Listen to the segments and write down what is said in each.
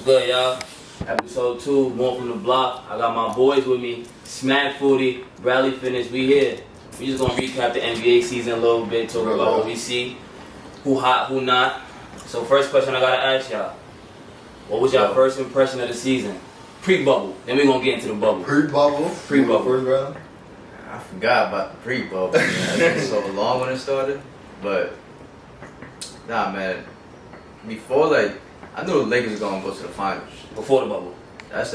What's good, y'all? Episode 2, More from the Block. I got my boys with me, Smackedfoodie, Bralyfitness. We here. We just gonna recap the NBA season a little bit, talk about what we see, who hot, who not. So first question I gotta ask y'all: what was your first impression of the season? Pre-bubble. Then we gonna get into the bubble. Pre-bubble. Pre-bubble. I forgot about the pre-bubble. Man. It was so long when it started, but nah, man. Before, like, I knew the Lakers was gonna go to the finals. Before the bubble. That was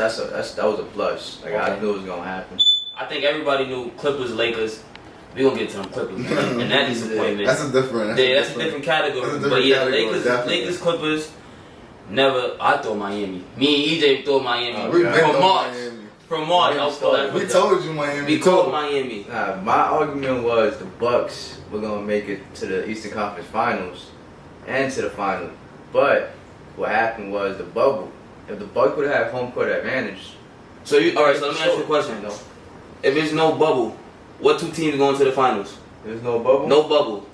a plus. Like, I knew it was gonna happen. I think everybody knew Clippers, Lakers. We gonna get to them Clippers, man. And that disappointment. That's a different category. But yeah, Lakers, Clippers. Never. I thought Miami. Me and EJ thought Miami. From March. We told you Miami. We called Miami. Nah, my argument was the Bucks were gonna make it to the Eastern Conference Finals and to the final. But what happened was the bubble. If the Bucks would have had home court advantage. So alright, so let me ask you a question though. If there's no bubble, what two teams going to the finals? There's no bubble? No bubble.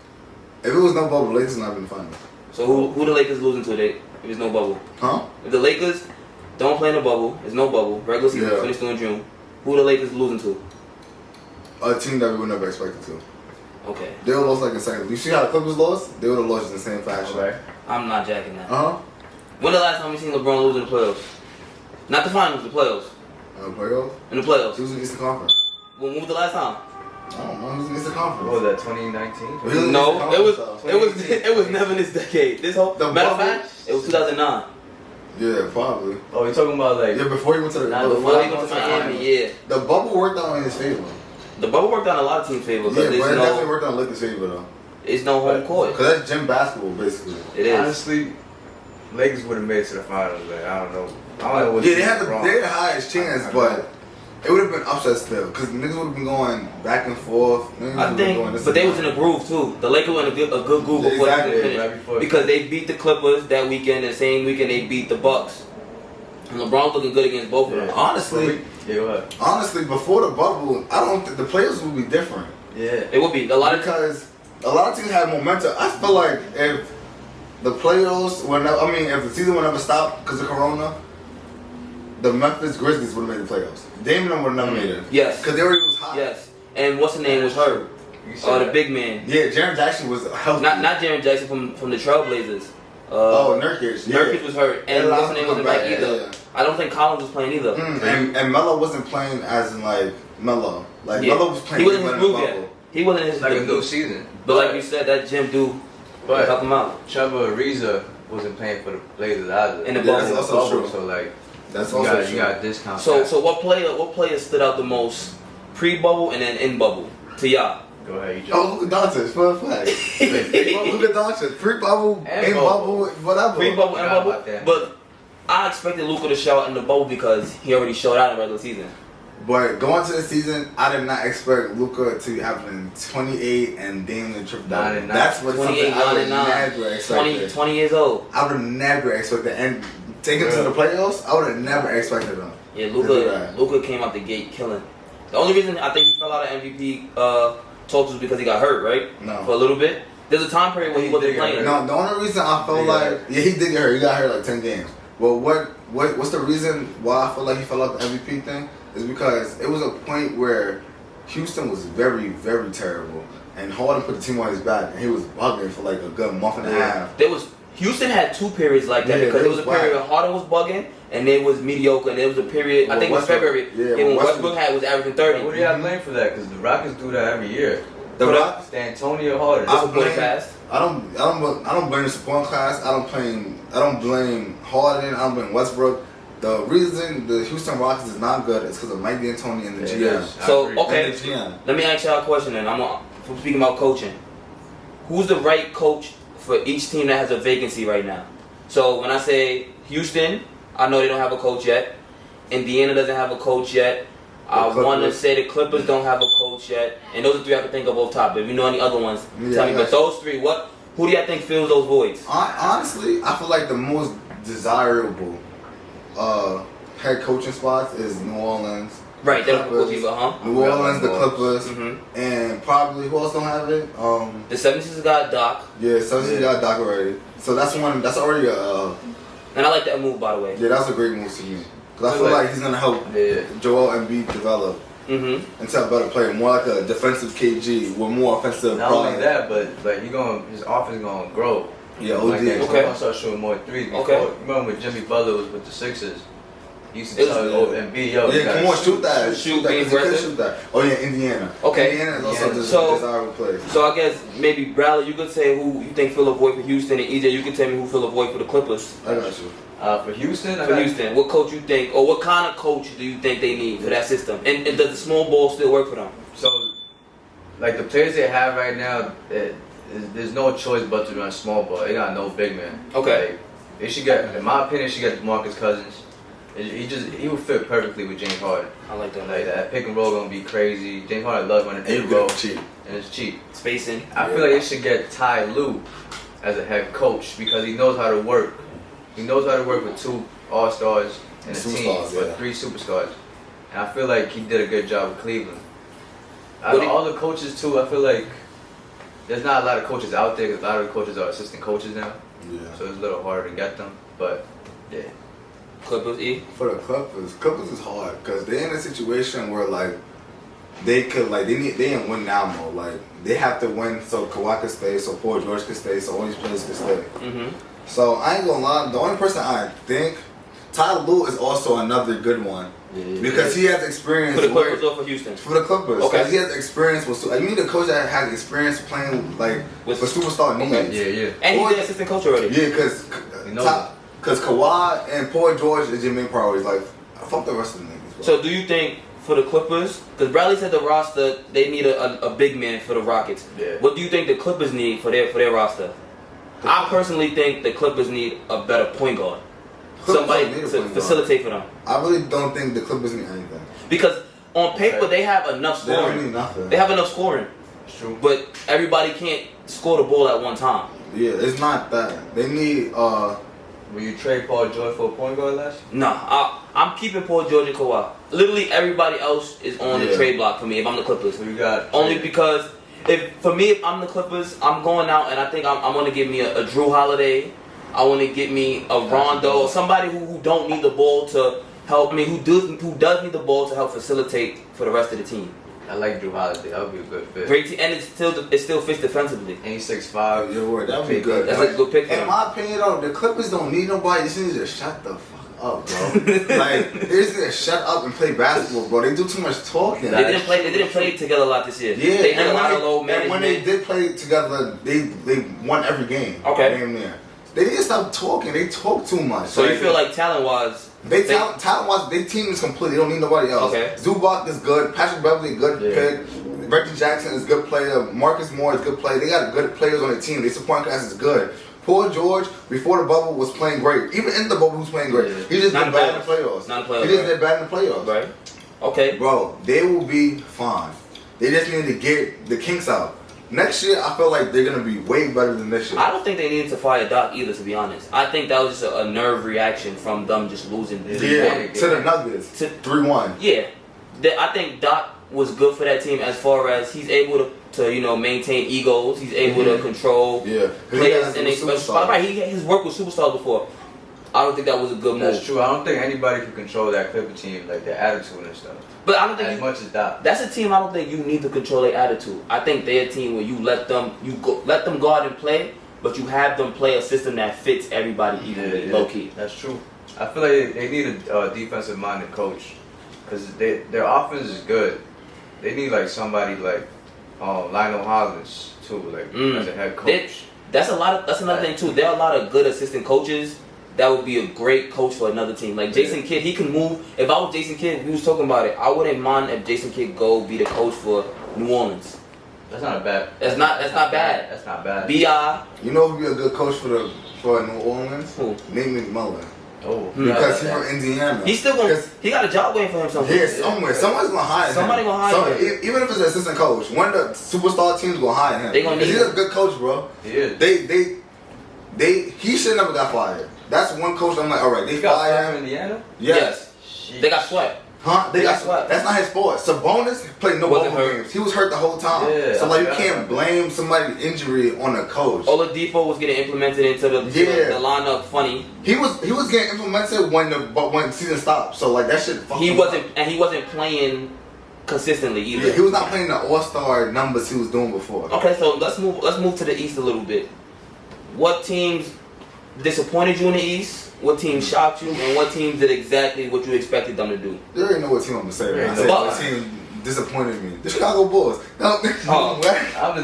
If it was no bubble, the Lakers would not be in the finals. So who the Lakers losing to if there's no bubble? Huh? If the Lakers don't play in the bubble, there's no bubble, regular season finished in June, who the Lakers losing to? A team that we would never expect it to. Okay. They would have lost like in second. You see how the Clippers lost? They would have lost in the same fashion. Okay. I'm not jacking that. Uh-huh. When the last time we seen LeBron lose in the playoffs? Not the finals, the playoffs. Playoffs? In the playoffs. He was in the Eastern Conference. When was the last time? I don't know. He was in the Eastern Conference. What was that, 2019? No, it was never this decade. This whole matter of fact, it was 2009. Yeah, probably. Oh, you're talking about like before he went to the before he went to Miami, yeah. The bubble worked out in his favor. The bubble worked out in a lot of teams' favor, Yeah, but it definitely worked out in Lakers' favor though. It's no home court. Because that's gym basketball basically. It is. Honestly, Lakers would have made it to the finals, but I don't know. They had the highest chance, but it would have been upset still. Because niggas would have been going back and forth. I think, but they was in a groove too. The Lakers were in a good groove before they finished. Because they beat the Clippers that weekend, and the same weekend they beat the Bucks. And LeBron's looking good against both of them. Honestly, before the bubble, I don't think the players would be different. Yeah, it would be because a lot of teams have momentum. I feel like if the playoffs, if the season would never stop because of Corona, the Memphis Grizzlies would have made the playoffs. Damian would have never made it. Yes, because they already was hot. Yes, and what's the name was hurt. The big man. Yeah, Jaren Jackson was healthy. Not Jaren Jackson from the Trailblazers. Nurkic. Yeah. Nurkic was hurt, and what's the name wasn't back either. Yeah. I don't think Collins was playing either. And Melo wasn't playing as in like Melo. Melo was playing. He wasn't in his groove yet. He wasn't in his like a new season. But like you said, that gym do help him out. Trevor Ariza wasn't playing for the Blazers either. In the bubble. That's also true. So like, that's also true. You got a discount. So what player stood out the most pre-bubble and then in bubble to y'all? Go ahead, you Luka Doncic, fun fact. Luka Doncic, pre-bubble, in bubble, whatever. Pre-bubble and bubble. But I expected Luka to show out in the bubble because he already showed out in regular season. But going to the season, I did not expect Luka to have been 28 and Damian triple double. That's what something I would never expected. 20 years old. I would have never expected. And taking to the playoffs, I would have never expected them. Yeah, Luka came out the gate killing. The only reason I think he fell out of MVP talks was because he got hurt, right? No. For a little bit. There's a time period when he wasn't playing. No, the only reason I felt he did get hurt. He got hurt like 10 games. Well, what's the reason why I feel like he fell out the MVP thing? Is because it was a point where Houston was very, very terrible. And Harden put the team on his back, and he was bugging for like a good month and a half. Houston had 2 periods like that because it was a period where Harden was bugging, and it was mediocre, and there was a period, I think it was February, when Westbrook was averaging 30. What do y'all blame for that? Because the Rockets do that every year. The Rockets? D'Antonio Harden. I don't blame the supporting class. I don't blame Harden. I don't blame Westbrook. The reason the Houston Rockets is not good is because of Mike D'Antoni and the GM. So, okay, let me ask y'all a question then. I'm speaking about coaching. Who's the right coach for each team that has a vacancy right now? So, when I say Houston, I know they don't have a coach yet. Indiana doesn't have a coach yet. I want to say the Clippers don't have a coach yet. And those are 3 I can think of off top. If you know any other ones, tell me. But those 3, who do y'all think fills those voids? Honestly, I feel like the most desirable head coaching spots is New Orleans. Right, they don't have a coach either, huh? New Orleans, the Clippers, and probably who else don't have it? The 76ers got Doc. Yeah, 76ers got Doc already. So that's already a And I like that move, by the way. Yeah, that's a great move to me. Because I feel like he's going to help Joel Embiid develop into a better player. More like a defensive KG with more offensive Not only that, but like his offense going to grow. Yeah, OD. Like he's going to start shooting more threes. Before, remember when Jimmy Butler was with the Sixers? He used to tell Embiid, yo, yeah, come on, shoot that. Shoot that. Oh, yeah, Indiana. Okay. Indiana is also desirable place. So I guess maybe Bradley, you could say who you think fill a void for Houston, and EJ, you can tell me who fill a void for the Clippers. I got you. For Houston, what coach you think, or what kind of coach do you think they need for that system? And does the small ball still work for them? So, like the players they have right now, there's no choice but to run small ball. They got no big man. Okay. Like, they should get, in my opinion, they should get DeMarcus Cousins. He would fit perfectly with James Harden. I like that. Like that pick and roll gonna be crazy. James Harden loves running pick and roll, and it's cheap. Spacing. I feel like they should get Ty Lue as a head coach because he knows how to work. He knows how to work with 2 all-stars and a team with 3 superstars. And I feel like he did a good job with Cleveland. Out of all the coaches too, I feel like there's not a lot of coaches out there because a lot of the coaches are assistant coaches now. Yeah. So it's a little harder to get them. But yeah. Clippers, E? For the Clippers is hard because they're in a situation where like they could like they in win now mode. Like they have to win so Kawhi can stay, so Paul George can stay, so all these players can stay. So I ain't gonna lie, the only person I think Ty Lue is also another good one because he has experience for the Clippers or for Houston. For the Clippers, okay. He has experience with. You need a coach that has experience playing like with superstar needs. Yeah. And he's an assistant coach already. Yeah, because Kawhi and Paul George is your main priorities. Like, fuck the rest of the niggas, bro. So do you think for the Clippers, because Bradley said the roster, they need a big man for the Rockets. Yeah. What do you think the Clippers need for their roster? I personally think the Clippers need a better point guard. Somebody to facilitate for them. I really don't think the Clippers need anything. Because on paper, they have enough scoring. They don't need nothing. They have enough scoring. It's true. But everybody can't score the ball at one time. Yeah, it's not that. They need Will you trade Paul George for a point guard last year? Nah, I'm keeping Paul George and Kawhi. Literally everybody else is on the trade block for me if I'm the Clippers. So you got only because if I'm the Clippers, I'm going out and I think I'm gonna give me a Drew Holiday. I want to get me a Rondo or somebody who don't need the ball to help. I mean, who does need the ball to help facilitate for the rest of the team. I like Drew Holiday. That would be a good fit. Great team, and it still fits defensively. And he's 6'5". Your word, that would be good. That's a good pick. In my opinion, though, the Clippers don't need nobody. They just need to shut the fuck up, bro. Like they just need to shut up and play basketball, bro. They do too much talking. They didn't play together a lot this year. Yeah, they did a lot of low management. And when they did play together, they won every game. Okay. Damn near. They need to stop talking. They talk too much. So you feel like talent-wise, talent-wise, their team is complete. They don't need nobody else. Okay. Zubac is good. Patrick Beverly, good pick. Reggie Jackson is a good player. Marcus Moore is a good player. They got good players on their team. Their supporting cast is good. Paul George, before the bubble, was playing great. Even in the bubble, he was playing great. He just did bad in the playoffs. He just did bad in the playoffs. Right. Okay. Bro, they will be fine. They just need to get the kinks out. Next year, I feel like they're going to be way better than this year. I don't think they needed to fire Doc either, to be honest. I think that was just a nerve reaction from them just losing. To the Nuggets. 3-1. Yeah. I think Doc was good for that team as far as he's able to maintain egos. He's able to control players. He's worked with superstars before. I don't think that was a good move. That's true. I don't think anybody can control that Clipper team, like their attitude and stuff. But I don't think as much as that. That's a team I don't think you need to control their attitude. I think they're a team where you let them go out and play, but you have them play a system that fits everybody evenly, low key. That's true. I feel like they need a defensive minded coach because their offense is good. They need like somebody like Lionel Hollins too, like as a head coach. That's another thing too. There are a lot of good assistant coaches that would be a great coach for another team. Like Jason Kidd, he can move. If I was Jason Kidd, we was talking about it. I wouldn't mind if Jason Kidd go be the coach for New Orleans. That's not bad. That's not bad. That's not bad. B.I. You know who would be a good coach for New Orleans? Who? Nate McMillan. Oh, because he's from Indiana. He's still going. He got a job waiting for him somewhere. Yeah, somewhere. Someone's gonna hire him. Somebody gonna hire him. Even if it's an assistant coach, one of the superstar teams gonna hire him. They gonna need he's him. a good coach, bro. He is. He should never got fired. That's one coach I'm like, all right, they fired him. Indiana? Yes. They got swept. Huh? They got swept. That's not his fault. Sabonis played no Wasn't bubble hurt. games. He was hurt the whole time. Yeah, so like you yeah. can't blame somebody's injury on a coach. Oladipo was getting implemented into the lineup. Funny. He was getting implemented when season stopped. So like that shit. He wasn't playing consistently either. Yeah, he was not playing the all-star numbers he was doing before. Okay, so let's move to the East a little bit. What teams disappointed you in the East? What teams shocked you? And what teams did exactly what you expected them to do? You already know what team I'm gonna say. Right? I The said Bucks. what team disappointed me. The Chicago Bulls. No, I'm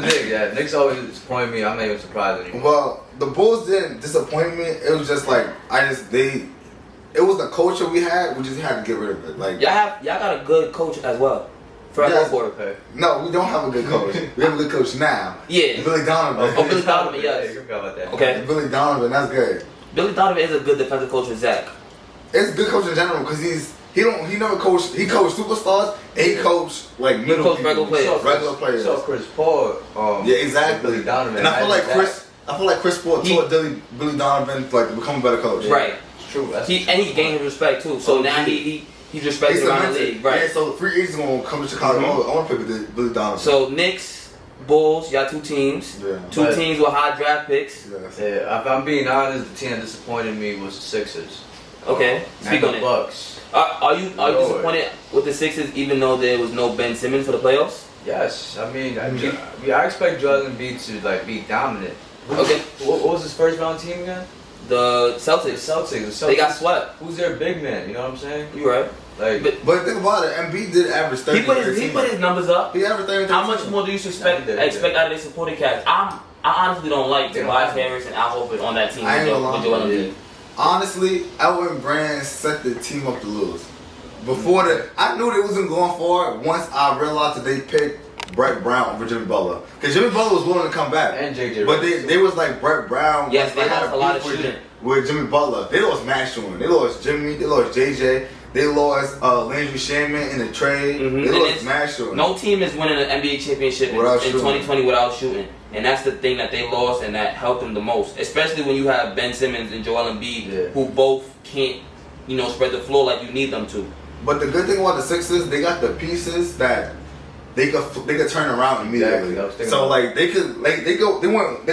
the Knicks. Yeah, Knicks always disappoint me. I'm not even surprised anymore. Well, the Bulls didn't disappoint me. It was just like it was the culture we had. We just had to get rid of it. Like Y'all got a good coach as well. Yes. Okay. No, we don't have a good coach. We have a good coach now. Yeah. Billy Donovan. Oh, Billy Donovan, yes. Yeah, you forgot about that. Okay. Billy Donovan, that's good. Billy Donovan is a good defensive coach with Zach. It's a good coach in general because he never coached. He coached superstars and he coached like middle coached people. regular players. So Chris Paul. Yeah, exactly. Billy Donovan. And I feel like Chris Paul taught Billy Donovan like to become a better coach. Yeah. Right. It's true. He gained his respect too. So now he's respected around the league. Right. Yeah, so free agents gonna come to Chicago. I want to play with Billy Donovan. So Knicks, Bulls, y'all two teams. Yeah. Two teams with high draft picks. Yes. Yeah, if I'm being honest, the team that disappointed me was the Sixers. Okay. Speak and on the it. Bucks. Are you disappointed with the Sixers even though there was no Ben Simmons for the playoffs? Yes, I mean, I expect Joel Embiid to like be dominant. Okay. What was his first round team again? The Celtics. The Celtics. They got swept. Who's their big man? You know what I'm saying? You right. Like, But think about it. Embiid did average 30. He put his numbers up. He averaged 30. How much more do you expect out of their supporting cast? I honestly don't like Tobias Harris and Al Horford on that team I ain't with gonna Joel lie. Embiid. Honestly, Elton Brand set the team up to lose. Before that, I knew they wasn't going for it once I realized that they picked Brett Brown over Jimmy Butler. Because Jimmy Butler was willing to come back. and JJ. But they was like Brett Brown. Yes, they had lost a lot of beef shooting. with Jimmy Butler. They lost Max Shooting. They lost Jimmy. They lost JJ. They lost Landry Shaman in the trade. Mhm. They And lost it's- Max Shooting. No team is winning an NBA championship in Without shooting. 2020 without shooting. And that's the thing that they lost and that helped them the most. Especially when you have Ben Simmons and Joel Embiid who both can't, spread the floor like you need them to. But the good thing about the Sixers, they got the pieces that they could turn around immediately. Exactly. So like they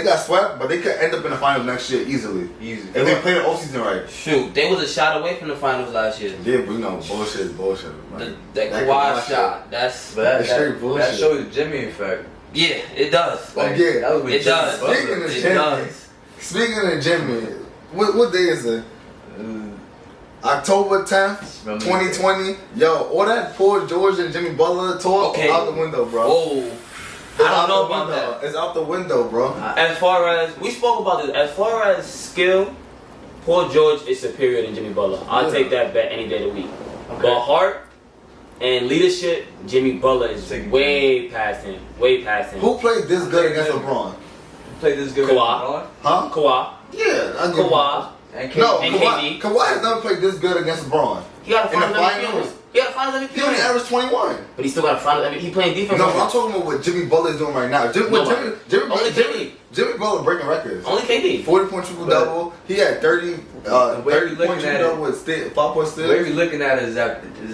got swept, but they could end up in the finals next year easily. Easy. If they play the offseason right. Shoot, they was a shot away from the finals last year. Yeah, but bullshit is bullshit. Man. That That Kawhi Kawhi shot, that's... But It's straight that bullshit. shows the Jimmy effect. Yeah, it does. Oh, yeah. that was with It does. Jimmy Speaking Butler. of It Jimmy, does. Speaking of Jimmy, what day is it? October 10th, 2020. Yo, all that Paul George and Jimmy Butler talk out the window, bro. Whoa. It's I out don't know the about window. that. It's out the window, bro. As far as, we spoke about this, as far as skill, Paul George is superior than Jimmy Butler. I'll take that bet any day of the week. But heart and leadership, Jimmy Butler is way past him. Way past him. Who played this good against LeBron? Played this good. Kawhi. Huh? Kawhi. Yeah, I give Kawhi. And No, And Kawhi, KD. Kawhi has never played this good against LeBron. He got a In the finals MVP. finals? He got a finals MVP. He only averaged 21. But he still got a finals MVP. He playing defense. No, I'm talking about what Jimmy Butler is doing right now. Only Jimmy Butler breaking records. Only KD. 40-point triple double. He had 30 way we looking point triple at double with 5-point The way steals. we looking at it is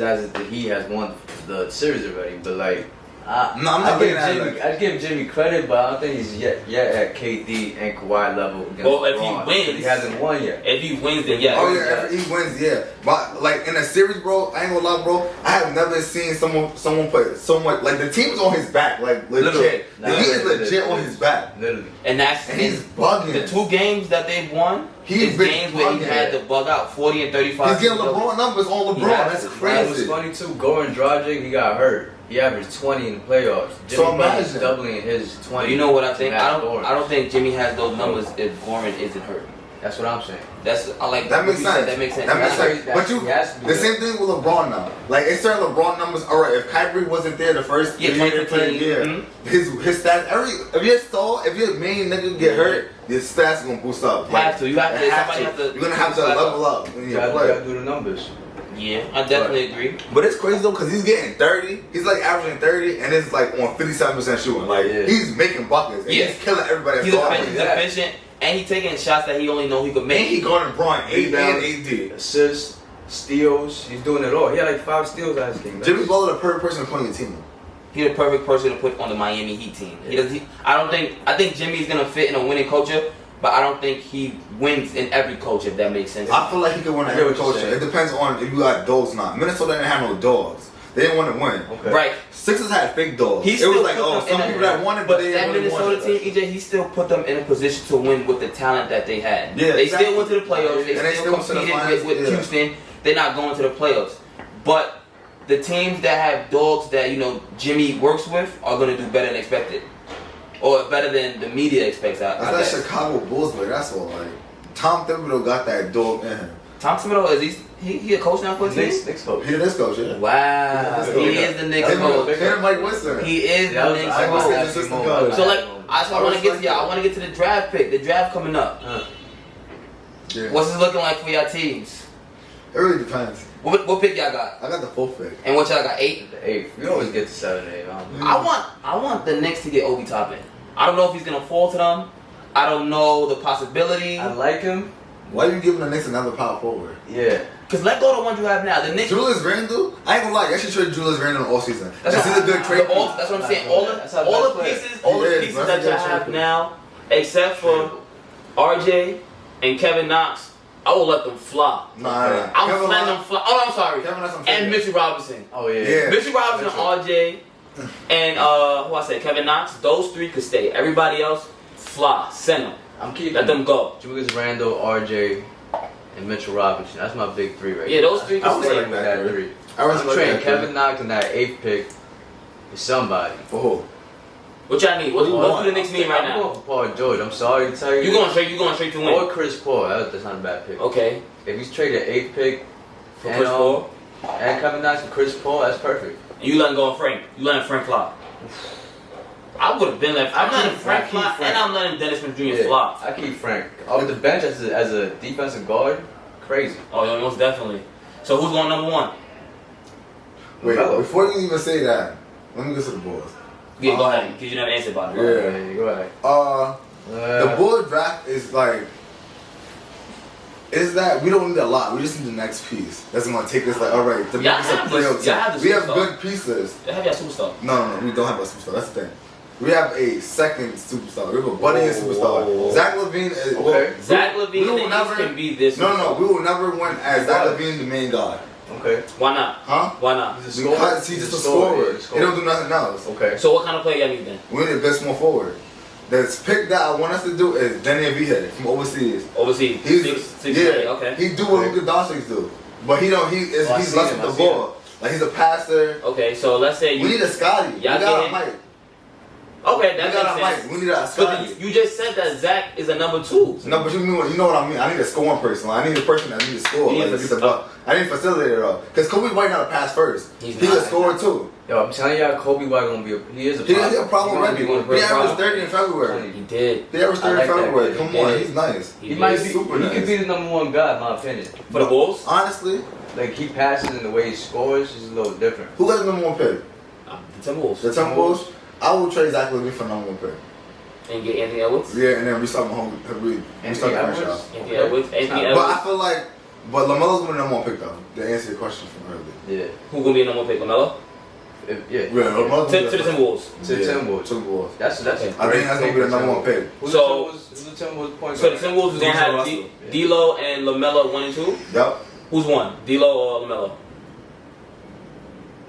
as if he has won the series already. But like, No, I'm not looking at it. I give Jimmy credit, but I don't think he's yet at KD and Kawhi level against Well, if he LeBron, wins- 'cause he hasn't won yet. If he wins, then yeah. Oh yeah, if he wins, yeah. But like in a series, bro, I ain't gonna lie, bro. I have never seen someone put so much like the team's on his back, like legit. Literally. He is legit on his back, Literally. And that's and he's bugging. the two games that they've won. He's is been games where he bugging. had to bug out 40 and 35. He's getting LeBron numbers on He LeBron. has That's to. It was crazy. funny too. Goran Dragic, he got hurt. He averaged 20 in the playoffs. So Jimmy Butler's imagine. doubling his 20. But you know what I think? Matt I Goran. don't think Jimmy has those numbers if Goran isn't hurt. That's what I'm saying. I like That what makes you said. sense. That makes sense. That makes That's sense. right. But you, He has to do the that. same thing with LeBron now. Like it's certain LeBron numbers. All right, if Kyrie wasn't there the first Yeah, year they 2015, played, his stats. If your main nigga get hurt, your stats gonna boost up. You have to. You have to. It Somebody have to. You're gonna have to level up when You you gotta play. do the numbers. Yeah, I definitely agree. But it's crazy though, cause he's getting 30. He's like averaging 30, and it's like on 57% shooting. Like he's making buckets. And Yeah. he's killing everybody. He's efficient, and he's taking shots that he only know he could And make. he going to Bron Rebounds. and AD. Assists, steals. He's doing it all. He had like 5 steals last game. Jimmy Butler, the perfect person to put on your team. He's the perfect person to put on the Miami Heat team. I think Jimmy's gonna fit in a winning culture, but I don't think he wins in every culture, if that makes sense. I feel like he could win in every culture. It depends on if you got dogs or not. Minnesota didn't have no dogs. They didn't want to win. Okay. Right. Sixers had fake dogs. It was like, some people that wanted, but they that didn't Minnesota want it. team, EJ, he still put them in a position to win with the talent that they had. Yeah, they still went to the playoffs. They still went to the competed finals, with Houston. They're not going to the playoffs. But the teams that have dogs that, you know, Jimmy works with are going to do better than expected. Or better than the media expects. That's that Chicago Bulls, but that's all. Like, Tom Thibodeau got that dog in him. Tom Thibodeau, is he a coach now for a team? Knicks coach. He the Knicks coach, yeah. Wow. He is the Knicks coach. And Mike Winston. He is the Knicks coach. So, like, that's what I want to get to y'all. I want to get to the draft pick. The draft coming up. Yeah. What's it looking like for y'all teams? It really depends. What pick y'all got? I got the 4th pick. And what y'all got? 8? The 8th. We always get to 7, 8. I want the Knicks to get Obi Toppin. I don't know if he's gonna fall to them. I don't know the possibility. I like him. Why are you giving the Knicks another power forward? Yeah. Cause let go of the ones you have now. The Knicks. Julius Randle? I ain't gonna lie. I should trade Julius Randle all season. He's a good trade. That's what I'm saying. All the pieces that you have now, except for RJ and Kevin Knox, I will let them fly. Nah. I'm letting them fly. Oh, I'm sorry. Kevin Knox, and Mitchell Robinson. Oh yeah. Mitchell Robinson, RJ, and who I said, Kevin Knox. Those 3 could stay. Everybody else, fly. Send them. I'm keeping. Let them go. Julius Randle, RJ, and Mitchell Robinson. That's my big 3 right Yeah, now. those 3 I can was stay. like that 3. I'm trading Kevin Knox in that 8th pick for somebody. For who? What y'all need? What do the Knicks need right I'm now? going for Paul George. I'm sorry to tell you. You going straight to win? Or Chris Paul. That's not a bad pick. Okay. If he's traded 8th pick For Chris Paul? and Kevin Knox and Chris Paul, that's perfect. And you letting go of Frank. You letting Frank fly. I would have been left. I'm letting Frank fly, and I'm letting Dennis Smith Jr. fly. I keep Frank off the bench as a defensive guard. Crazy. Oh, yeah, most definitely. So who's going number 1? Wait, Melo. before you even say that, let me get to the Bulls. Yeah, go ahead, because you never answered about it. Yeah. Go ahead. The Bulls draft is like, is that we don't need a lot. We just need the next piece. That's gonna take us like, all right, to make us a playoff team. We have good pieces. They have your superstar. No, we don't have a superstar. That's the thing. We have a second superstar. We have a budding superstar. Zach LaVine is okay. Zach LaVine can be this. No. We will never win as Zach LaVine the main guy. Okay. Why not? Huh? Why not? Because he's just a scorer. He don't do nothing else. Okay. So what kind of player y'all need then? We need a best small forward. The pick that I want us to do is Danny Avila from overseas. Overseas. He's okay. He do what Luka Doncic do, but he's less with the ball. Like he's a passer. Okay, so let's say we need a Scotty. Y'all we got a Mike. Okay, that makes sense. We need a Scotty. But you just said that Zach is a number 2. No, but you know what I mean. I need a scoring person. I need a person that needs to score. I need a facilitator though, because Kobe White not a pass first. He's a scorer too. Yo, I'm telling y'all, Kobe White gonna be he is a problem. He is a problem already. He averaged 30 in February. He did. He averaged 30 in February. Come on, he's nice. He might be. Super nice. He could be the number 1 guy in my opinion. For the Bulls? Honestly. Like he passes and the way he scores is a little different. Who got the number 1 pick? The Timberwolves. The Timberwolves? I will trade Zach LaVine for number 1 pick. And get Anthony Edwards? Yeah, and then restart my home. Restart the franchise. Anthony Edwards. But I feel like, LaMelo's gonna be the number 1 pick though. To answer your question from earlier. Yeah. Who gonna be the number 1 pick? LaMelo? LaMelo. To the Timberwolves. To the Timberwolves. That's okay. I think that's gonna be the number 1 pick. Who's the Timberwolves point guard? So the Timberwolves is gonna have D'Lo and LaMelo 1 and 2. Yep. Who's 1? D'Lo or LaMelo?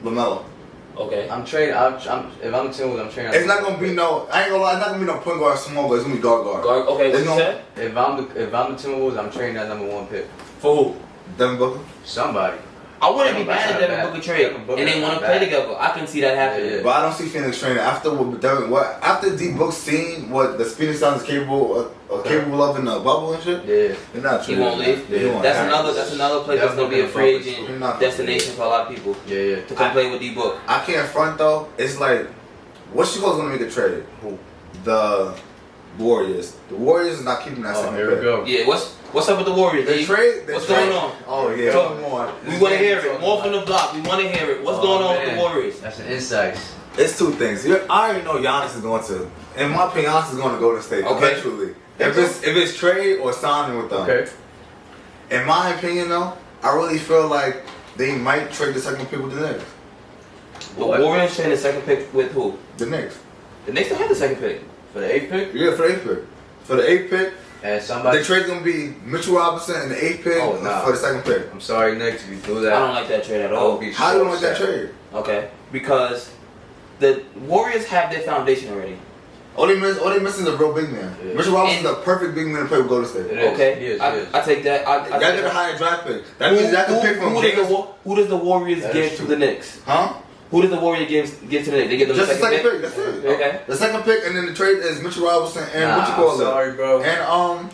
LaMelo. Okay. If I'm Timberwolves, I'm trading. It's not gonna be no. I ain't gonna lie. It's not gonna be no point guard, small guard. It's gonna be guard. Okay. What you said? If I'm the Timberwolves, I'm trading that number 1 pick. For who? Devin Booker. Somebody. I wouldn't be mad at Devin Booker trade, and they want to play together. I can see that happening. Yeah. But I don't see Phoenix trading after after D Book seen what the Phoenix Suns is capable of in the bubble and shit. Yeah. They're not trading. He won't leave. Yeah. That's another place that's gonna be a free agent destination for a lot of people. Yeah. To come play with D Book. I can't front though. It's like, what's Chicago's gonna make a trade? Who? The Warriors. The Warriors is not keeping that second here we pick. go. Yeah. What's up with the Warriors? They trade. What's going on? Oh yeah. Talk more. We want to hear it. More from the block. We want to hear it. What's going on with the Warriors? That's an insight. It's 2 things. I already know Giannis is going to. In my opinion, Giannis is going to Golden State eventually. If it's trade or signing with them. Okay. In my opinion, though, I really feel like they might trade the second pick with the Knicks. The Warriors trade the second pick with who? The Knicks. The Knicks don't have the second pick. For the 8th pick? Yeah, for the 8th pick. For the 8th pick, And somebody. the trade's gonna be Mitchell Robinson and the 8th pick for the second pick. I'm sorry, Knicks, if you do that. I don't like that trade at all. How do you like that trade? Okay, because the Warriors have their foundation already. All they missing is a real big man. Yeah. Mitchell Robinson is a perfect big man to play with Golden State. It is. Okay, He is. I take that. Y'all get a higher draft pick. That means y'all can pick from James. Who does the Warriors That give is to true. the Knicks? Huh? Who does the Warriors give to the Knicks? They give them Just the second pick. That's it. Okay. The second pick, and then the trade is Mitchell Robinson and what you Nah, call I'm it? sorry, bro. And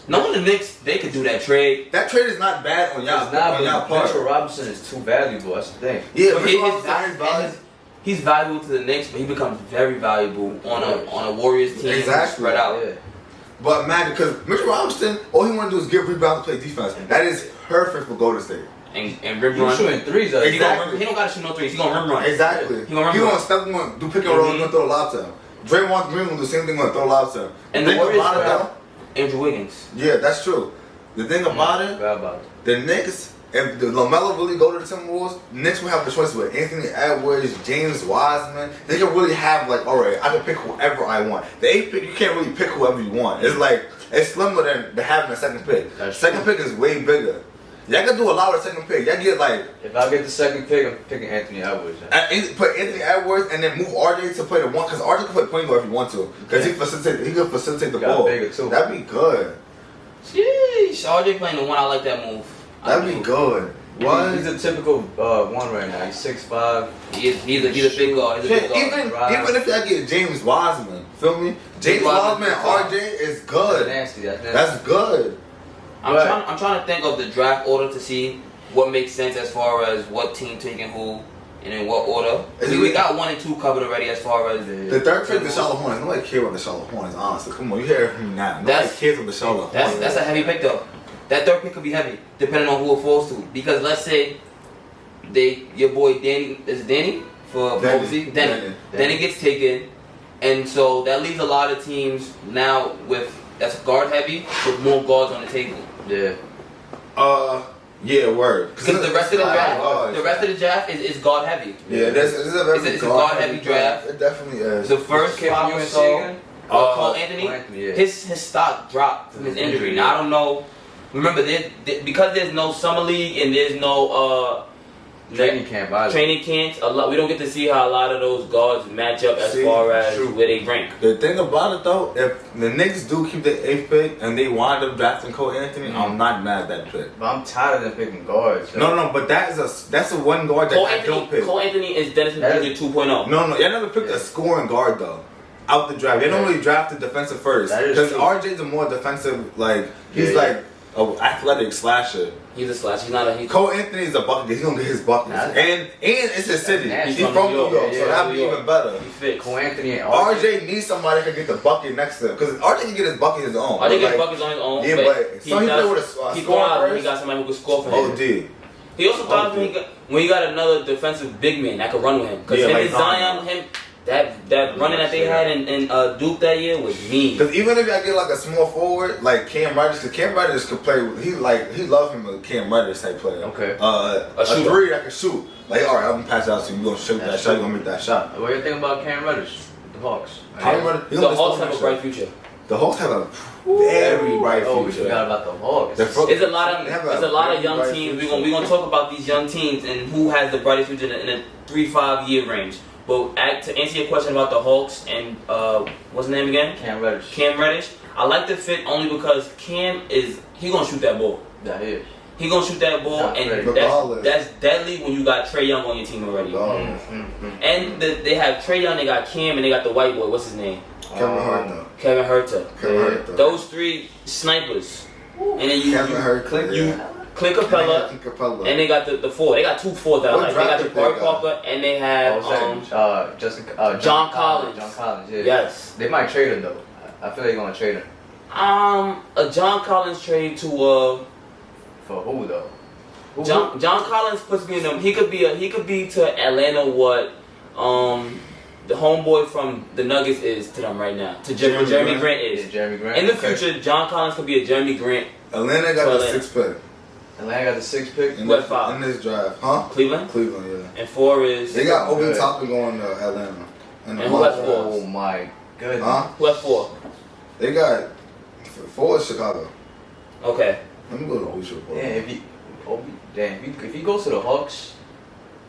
Knowing the Knicks, they could do that trade. that trade is not bad on y'all. It's not, on y'all but part. Mitchell Robinson is too valuable. That's the thing. Yeah, But Mitchell Robinson is valuable. he's valuable to the Knicks, but he becomes very valuable on a Warriors team Exactly. spread out. Yeah. But man, because Mitchell Robinson, all he want to do is get rebounds and play defense. That is perfect for Golden State. And rim He run. was shooting threes. Exactly. He don't gotta shoot no threes. He gonna rim run. Exactly. He gonna run He run. gonna step, gonna do pick and roll, and gonna throw a lob to him. Draymond Green will do the same thing, gonna throw a lob to him. And The the thing Warriors about it though, Andrew Wiggins. yeah, that's true. The thing about it, Bad about it. the Knicks, if the LaMelo really go to the Timberwolves, Knicks will have the choice with Anthony Edwards, James Wiseman. They can really have like, all right, I can pick whoever I want. The 8th pick, you can't really pick whoever you want. It's like it's slimmer than having a second pick. That's Second true. pick is way bigger. Y'all can do a lot with the second pick. Y'all get like If I get the second pick, I'm picking Anthony Edwards. put Anthony Edwards and then move RJ to play the one because RJ can play point guard if he want to because he could facilitate the Got ball. bigger, too. That'd be good. Sheesh. RJ playing the one. I like that move. That'd be good. What? He's a typical one right now. He's 6'5". He's a big guard. He's a big guard. Even if y'all get James Wiseman, feel me? James Wiseman and RJ is That's good. nasty. That's nasty. That's good. I'm trying to think of the draft order to see what makes sense as far as what team taking who and in what order. We got 1 and 2 covered already as far as The third pick, the Charlotte Hornets. Nobody cares about the Charlotte Hornets, honestly. Come on, you hear it from me now. Nobody cares about the Charlotte Hornets. That's a heavy pick though. That third pick could be heavy depending on who it falls to. Because let's say your boy Danny for Danny. overseas. Danny. Danny gets taken, and so that leaves a lot of teams now that's guard heavy with more guards on the table. Yeah. Yeah, word. Because the rest of the draft is guard heavy. Yeah, this is a very It's a guard-heavy draft. It definitely is. The first Kid 5 from or UNC so, again? Cole Anthony, Yeah. his stock dropped from his injury. Now I don't know. Remember, because there's no summer league and there's no Training camp. Either. training camps, we don't get to see how a lot of those guards match up as far as where they rank. The thing about it though, if the Knicks do keep the 8th pick and they wind up drafting Cole Anthony, I'm not mad at that pick. But I'm tired of them picking guards. So. No, but that's a one guard that I don't pick. Cole Anthony is Dennis Jr. 2.0. No, y'all never picked a scoring guard though. Out the draft, y'all normally drafted defensive first That is because true. RJ's a more defensive. Like he's like an athletic slasher. He's a slash. He's not a. Cole Anthony's a bucket. He's gonna get his buckets, and it's his city. He's He's from New York, so that'd be even better. He fits. Cole Anthony and RJ needs somebody that can get the bucket next to him because RJ can get his bucket his own. RJ gets buckets on his own. Yeah, but so he play with a he scorer go out and first. he got somebody who can score for him. OD. He also thought when he got another defensive big man that could run with him. Because him and Zion, that running that they had in Duke that year was mean. Because even if I get like a small forward like Cam Reddish, because Cam Reddish could play. He love him a Cam Reddish type player. Okay. A shooter. three that can shoot. Like all right, I'm gonna pass it out to you. You gonna shoot that shot. You gonna make that shot. What do you think about Cam Reddish? The Hawks. Cam Reddish. The Hawks have a bright future. The Hawks have a very bright Oh, we future. forgot about the Hawks. There's a lot of very young bright teams. future. We're gonna talk about these young teams and who has the brightest future in a 3-5 year range. But to answer your question about the Hawks and what's his name again? Cam Reddish. Cam Reddish. I like the fit only because he gonna shoot that ball. Yeah, he is. He gonna shoot that ball, Not and ready. that's deadly when you got Trae Young on your team already. And they have Trae Young, they got Cam, and they got the white boy. What's his name? Kevin Herter. Those three snipers. And then Kevin Herter. Clint Capella, and they got the four. They got 2 fours that I like. They got Jabari Parker, and they have John Collins. John Collins, yeah. Yes. They might trade him though. I feel they're gonna trade him. A John Collins trade to For who though? John Collins puts me in them. He could be to Atlanta what the homeboy from the Nuggets is to them right now. To Jeremy Grant is. Yeah, Jeremy Grant. In the future, John Collins could be a Jeremy Grant. Atlanta got the 6th pick. Atlanta got the 6th pick. in What this, 5? in this draft, huh? Cleveland. Cleveland, yeah. And 4 is. They got Obi Good. Toppin going to Atlanta. And who has 4? Oh my goodness. Huh? Who has 4? They got 4 is Chicago. Okay. Let me go to Bleacher Report. Yeah, if he goes to the Hawks,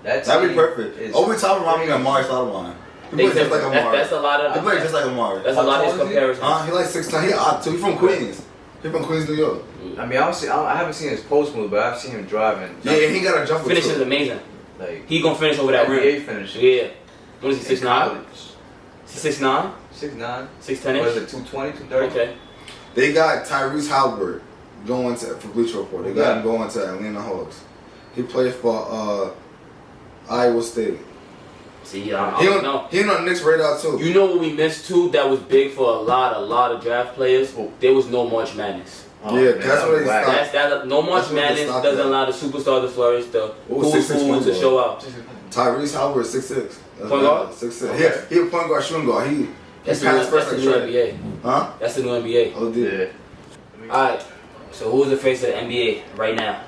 That'd be perfect. Obi Toppin reminds me of Amari Stoudemire. He plays just like Amari. That's a lot of. He plays just like Amari. That's a lot of his comparisons. He like 6'10". He odd too. He from Queens. He from Queens, New York. I mean, I haven't seen his post move, but I've seen him driving. Yeah, and he got a jumper Finish too. is amazing. Like He gonna finish over that rim. NBA finisher. Yeah. What is he? 6'9"? 6'9"? 6'9". 6'10"? What is it? 220, 230. Okay. They got Tyrese Halliburton going to for Bleacher Report. They got him going to Atlanta Hawks. He played for Iowa State. See, I don't know. He on the Knicks radar too. You know what we missed too? That was big for a lot of draft players. There was no March Madness. Oh, yeah, man, that's what they stopped. That's no March That's what they Madness stopped doesn't at. allow the superstar to flourish. The What was who's 6'6" who point to guard? show out. Tyrese Halliburton 6'6". Point guard? 6'6". Okay. Yeah, he a point guard, shooting guard. He That's the passed first new like Trey. NBA. Huh? That's the new NBA. Oh, dude. Yeah. All right. So who's the face of the NBA right now?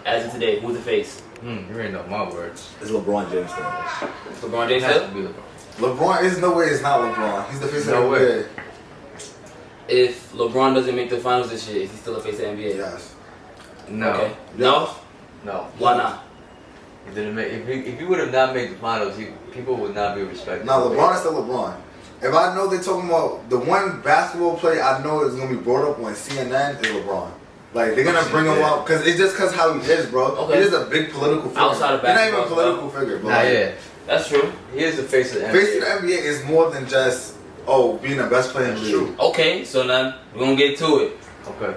As of today, who's the face? You already know my words. It's LeBron James. LeBron James It has still? to be LeBron. LeBron, there's no way it's not LeBron. He's the face No of the way. NBA. If LeBron doesn't make the finals this year, is he still the face of the NBA? Yes. No. Okay. No? No. Why not? He didn't make. If he would have not made the finals, people would not be respected. No, LeBron is still LeBron. If I know they're talking about the one basketball player I know is gonna be brought up on CNN is LeBron. Like they're gonna bring him up because it's just because how he is, bro. Okay. He is a big political figure. Outside of he's not even a basketball, political figure, bro. Nah, yeah. That's true. He is the face of the NBA. Face of the NBA is more than just being the best player in the league. Okay, so now we're gonna get to it. Okay.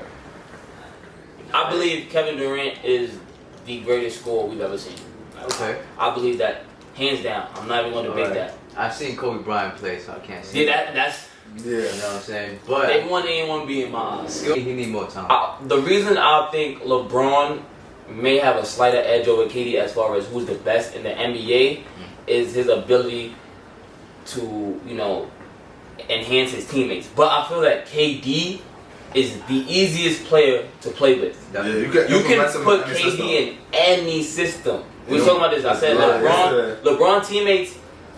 I believe Kevin Durant is the greatest scorer we've ever seen. Okay. I believe that hands down. I'm not even gonna debate Alright. that. I've seen Kobe Bryant play, so I can't see. Yeah, that's Yeah. You know what I'm saying? But they won A and 1B in my eyes. he need more time. The reason I think LeBron may have a slighter edge over KD as far as who's the best in the NBA is his ability to, enhance his teammates. But I feel that KD is the easiest player to play with. Yeah, You implement can him put in any KD system. in any system. We were Yeah. talking about this. I said Yeah. LeBron teammates,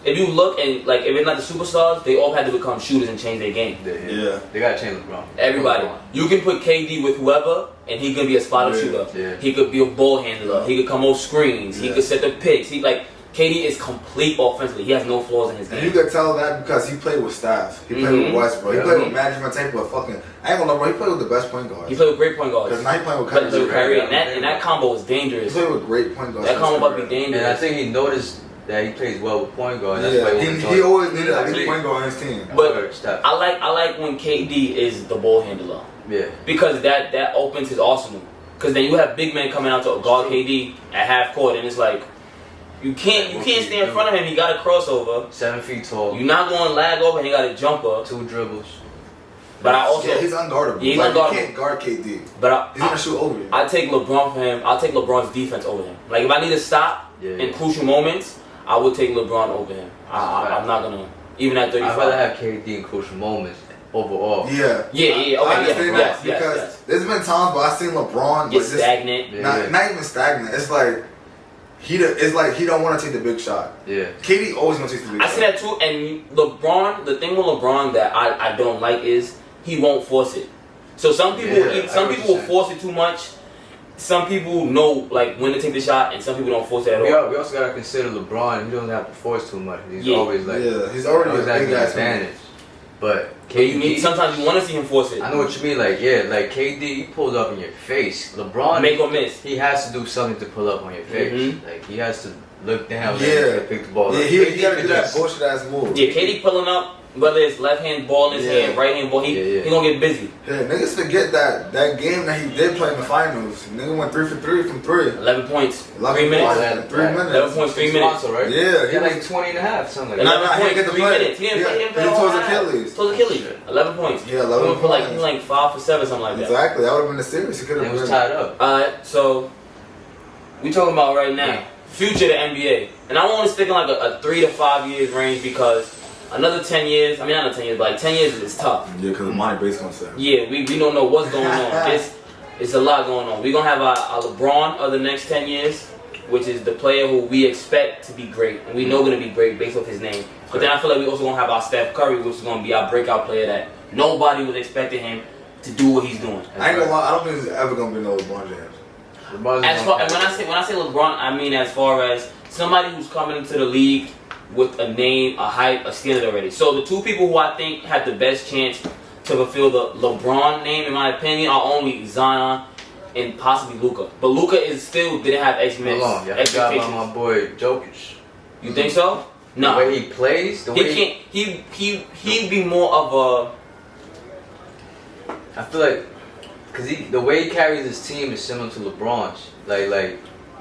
if you look and if it's not the superstars, they all had to become shooters and change their game. Yeah. They gotta change LeBron. Everybody. You can put KD with whoever, and he could be a spot-up shooter. Yeah. He could be a ball handler. He could come off screens. He Yeah. could set the picks. KD is complete offensively. He has no flaws in his And you game. could tell that because he played with staff. He played with West, bro. He Yeah. played with management type of fucking. I ain't gonna lie, bro. He played with the best point guards. He played with great point guards. Because now he playing with But Kyrie. Kyrie, and that combo was He dangerous. played with great point guards. That combo about to be And I dangerous. think he noticed that he plays well with point guard. That's Yeah, why he always needed a good point guard on his team. But Steph. I like when KD is the ball handler Yeah. because that opens his arsenal. Because then you have big men coming out to guard KD at half court, and it's like you can't stay in front of him. He got a crossover. 7 feet tall. You're not going to lag over. He got a jumper. 2 dribbles. But I also, Yeah, he's unguardable. Yeah, he's like, unguardable. You can't guard KD. but He's gonna shoot over you. I take LeBron for him. I'll take LeBron's defense over him. Like if I need to stop in crucial moments, I would take LeBron over him. I'm not gonna even at 35. I'd rather have KD in crucial moments overall. Yeah. Yeah. I Okay. understand Yes. that because there's been times where I've seen LeBron Get but just stagnant. Yeah. not even stagnant. It's like it's like he don't want to take the big shot. Yeah. KD always gonna take the big I shot. see that too. And LeBron, the thing with LeBron that I don't like is he won't force it. So some people Yeah, I get some what people you're will force it too much. Some people know like when to take the shot, and some people don't force it at all. We also gotta consider LeBron. He doesn't have to force too much. He's Yeah. always like he's already a always has big an ass advantage. But But sometimes you want to see him force it. I know what you mean. Like KD, he pulls up in your face. LeBron, Make or miss. he has to do something to pull up on your face. Mhm. Like he has to look down Yeah. and pick the ball Yeah, up. he KD gotta can do that just- bullshit ass move. Yeah, KD pulling up, whether it's left hand ball in his Yeah. hand, right hand ball, he gonna get busy. Yeah, niggas forget that game that he did play in the finals. Nigga went 3 for 3 from 3. 11 points, 11 3 minutes. points in 3 minutes. 11 points, 3 minutes. Toronto, right? Yeah, He had like 20 and a half, something like Nah, that. 11 he didn't points, get to 3 play. minutes. He didn't play. He tore his Achilles. Tore his Achilles. 11 points. Yeah, 11 He went for like points. 5 for 7, something like that. Exactly, that would have been the series. He could And have it was been. tied up. Alright, so we talking about right now, future of the NBA. And I want to stick in like a 3 to 5 years range because another 10 years, not 10 years, but like 10 years is tough. Yeah, because Monty Bates gonna say. Yeah, we don't know what's going on. It's a lot going on. We're going to have our LeBron of the next 10 years, which is the player who we expect to be great. And we know going to be great based off his name. But then I feel like we also going to have our Steph Curry, which is going to be our breakout player that nobody was expecting him to do what he's doing. I ain't gonna lie, I don't think there's ever going to be no LeBron James. And when I say LeBron, I mean as far as somebody who's coming into the league with a name, a hype, a standard already. So the two people who I think have the best chance to fulfill the LeBron name, in my opinion, are only Zion and possibly Luka. But Luka didn't have expectations. About my boy Jokic. You think so? No. The way he plays, He'd be more of a. I feel like, cause the way he carries his team is similar to LeBron's. Like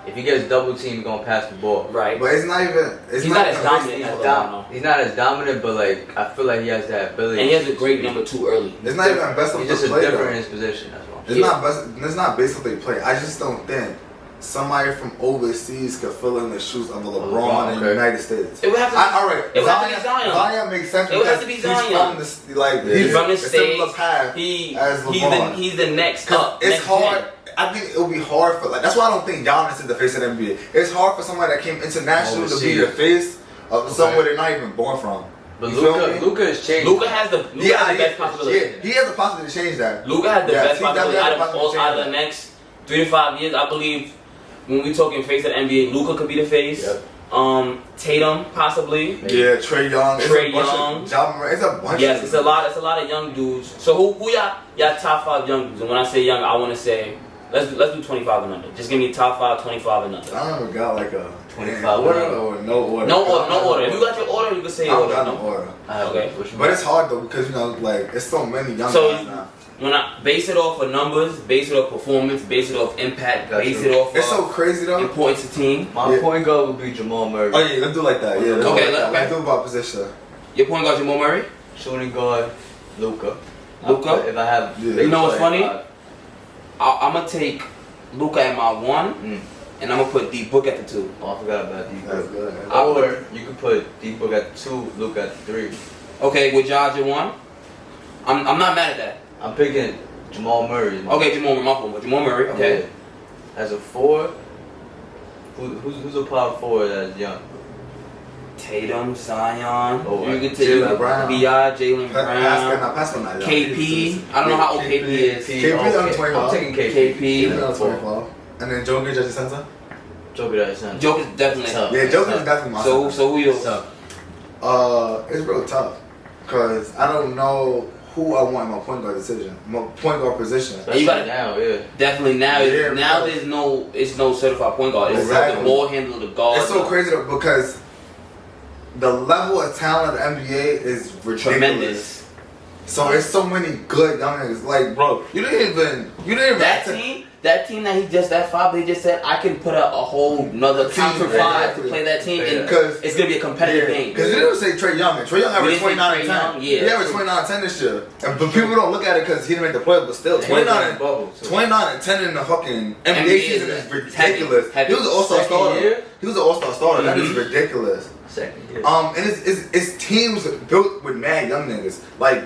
if he gets double teamed, he's gonna pass the ball. Right. But it's not even. He's not as dominant. He's not as dominant, but like I feel like he has that ability. And he has a great number 2 early. It's not even best of He's the just play. different in his position. That's all. It's not based on they play. I just don't think somebody from overseas could fill in the shoes of a LeBron in the United States. It would have to be. All right. It would have to be Zion. Zion makes sense. It would have to be Zion. He's from the similar States. path as LeBron. He's the next up. It's next hard. gen. I think it'll be hard for that's why I don't think Giannis is the face of the NBA. It's hard for somebody that came international to be the face of somewhere they're not even born from. But Luka is changing. Luka has the best possibility. Yeah, he has the possibility to change that. Luka has the best possibility out of the that. next 3 to 5 years. I believe when we talking face of the NBA, Luka could be the face. Yep. Tatum possibly. Yeah, Trae Young. Ja Morant. It's a bunch. Yes, it's a lot of young dudes. So who y'all top 5 young dudes? And when I say young, I want to say let's do 25 and under. Just give me top 5, 25 and under. I never got like a 25 order or no order. No order. If you got your order, you can say I don't order. got no order. Okay. But it's hard though because like it's so many young guys now. When I base it off of numbers, base it off performance, base it off impact, base it off it's so crazy though. Importance to team. My point guard would be Jamal Murray. Oh yeah, let's do like that. Yeah, let's do about position. Your point guard Jamal Murray? Shooting guard Luka. If I have, you know what's funny? I'm gonna take Luka at my 1, and I'm gonna put D Book at the 2. Oh, I forgot about D Book. That's good. Or you could put D Book at the 2, Luka at the 3. Okay, with Josh at 1. I'm not mad at that. I'm picking Jamal Murray. Okay, Jamal Murray. Okay. Yeah. As a 4, who's a power forward that's young? Tatum, Zion. You can take Jaylen Brown. B.I., Jaylen Brown. Pascal not young. KP. I don't know how old KP is. KP's under 25. I'm taking KP. KP under 25. And then Jokic at the center? Jokic at the center. Jokic definitely. Tough. Yeah, Jokic is definitely my center. So who you? It's real tough. Because I don't know who I want in my point guard position. Especially you got now, yeah. Definitely now. Yeah, now it's no certified point guard. It's the ball handler, the guard. It's so crazy though because the level of talent of the NBA is ridiculous. Tremendous. So there's so many good young niggas. Like, bro, you didn't even that team that 5 they just said I can put out a whole nother counter 5 to play that team and it's gonna be a competitive game. Because you didn't say Trae Young. And Trae Young averaged 29 and 10. He averaged 29 and 10 this year. But people don't look at it because he didn't make the playoffs. But still, 29 and 10 in the fucking NBA season is ridiculous. He was an all-star starter. He was an all-star starter. That is ridiculous. Second year. And it's teams built with mad young niggas. Like,